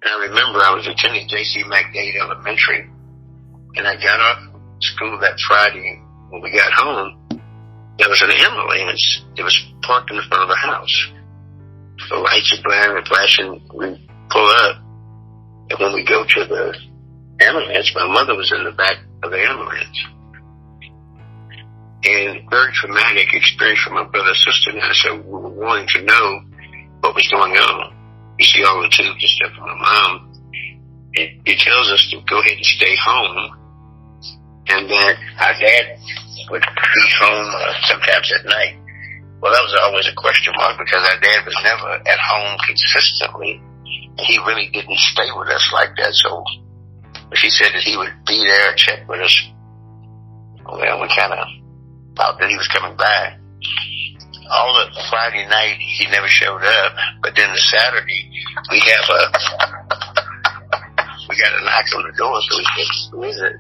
And I remember I was attending J.C. McDade Elementary, and I got off school that Friday. When we got home, there was an ambulance that was parked in the front of the house. The lights are blaring and flashing. We pull up, and when we go to the ambulance, my mother was in the back of the ambulance. And very traumatic experience for my brother and sister and I, so we were wanting to know what was going on. You see all the tubes and stuff from my mom. It tells us to go ahead and stay home, and that our dad would be home sometimes at night. Well, that was always a question mark because our dad was never at home consistently. He really didn't stay with us like that, so she said that he would be there, check with us. Well, we kind of thought that he was coming back. All the Friday night, he never showed up, but then the Saturday, we got a knock on the door, so we said, who is it?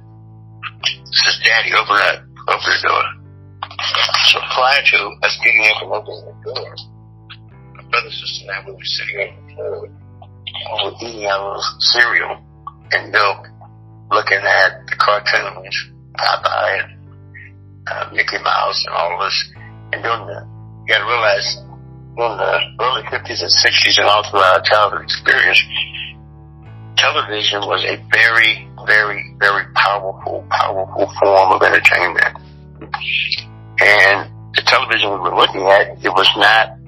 Says, Daddy, open the door. So prior to us getting up and opening the door, my brother, sister, and I, we were sitting on the floor, we were eating our cereal and milk, looking at the cartoons, Popeye and Mickey Mouse and all of this, and you got to realize, in the early 50s and 60s and all through our childhood experience, television was a very, very, very powerful form of entertainment. And the television we were looking at, it was not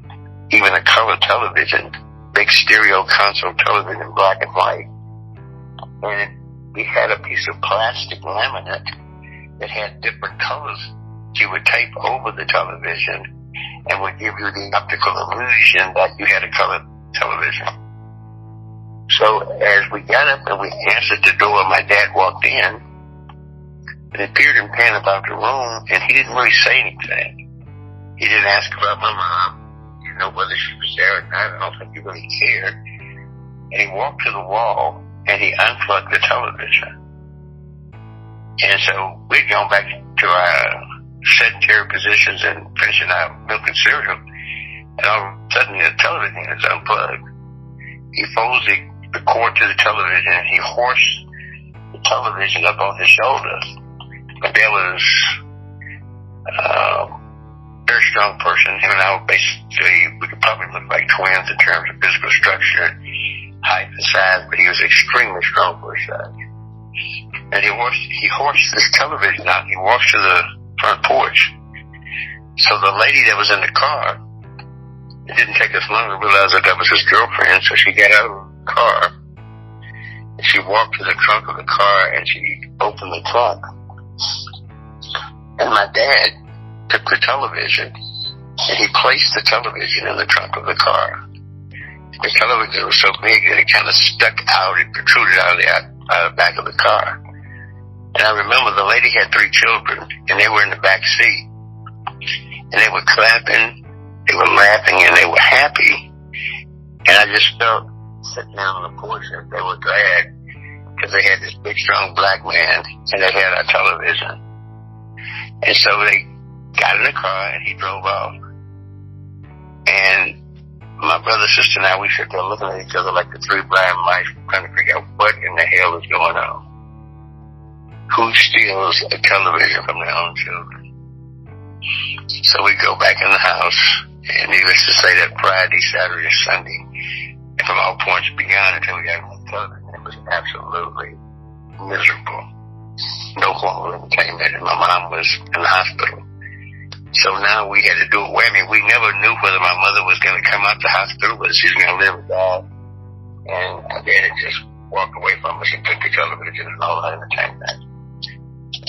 even a color television, big stereo console television, black and white. And we had a piece of plastic laminate that had different colors. You would tape over the television and would give you the optical illusion that you had a color television. So as we got up and we answered the door, my dad walked in and appeared in pan about the room, and he didn't really say anything. He didn't ask about my mom. He didn't know whether she was there or not. I don't think he really cared. And he walked to the wall and he unplugged the television. And so we'd gone back to our sedentary positions and finishing our milk and cereal, and all of a sudden the television is unplugged. He folds the cord to the television and he hoists the television up on his shoulder. My dad was a very strong person. Him and I were basically, we could probably look like twins in terms of physical structure, height and size, but he was extremely strong for his size. And he hoists this television out. He walks to the front porch. So the lady that was in the car, it didn't take us long to realize that was his girlfriend, so she got out of the car and she walked to the trunk of the car and she opened the trunk. And my dad took the television and he placed the television in the trunk of the car. The television was so big that it kind of stuck out, it protruded out of the back of the car. And I remember the lady had 3 children, and they were in the back seat. And they were clapping, they were laughing, and they were happy. And I just felt sitting down on the porch that they were glad because they had this big, strong black man, and they had our television. And so they got in the car, and he drove off. And my brother, sister, and I, we sat there looking at each other like the 3 blind mice, trying to figure out what in the hell is going on. Who steals a television from their own children? So we go back in the house, and needless to say that Friday, Saturday, Sunday, and from all points beyond until we got on the television, it was absolutely miserable. No form of entertainment, and my mom was in the hospital. So now we had to do a whammy. We never knew whether my mother was going to come out the hospital, whether she was going to live or die. And my dad had just walked away from us and took the television and all that entertainment.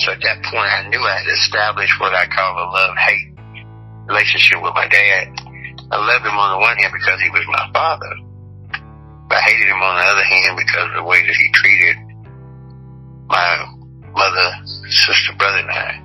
So at that point, I knew I had established what I call a love-hate relationship with my dad. I loved him on the one hand because he was my father, but I hated him on the other hand because of the way that he treated my mother, sister, brother, and I.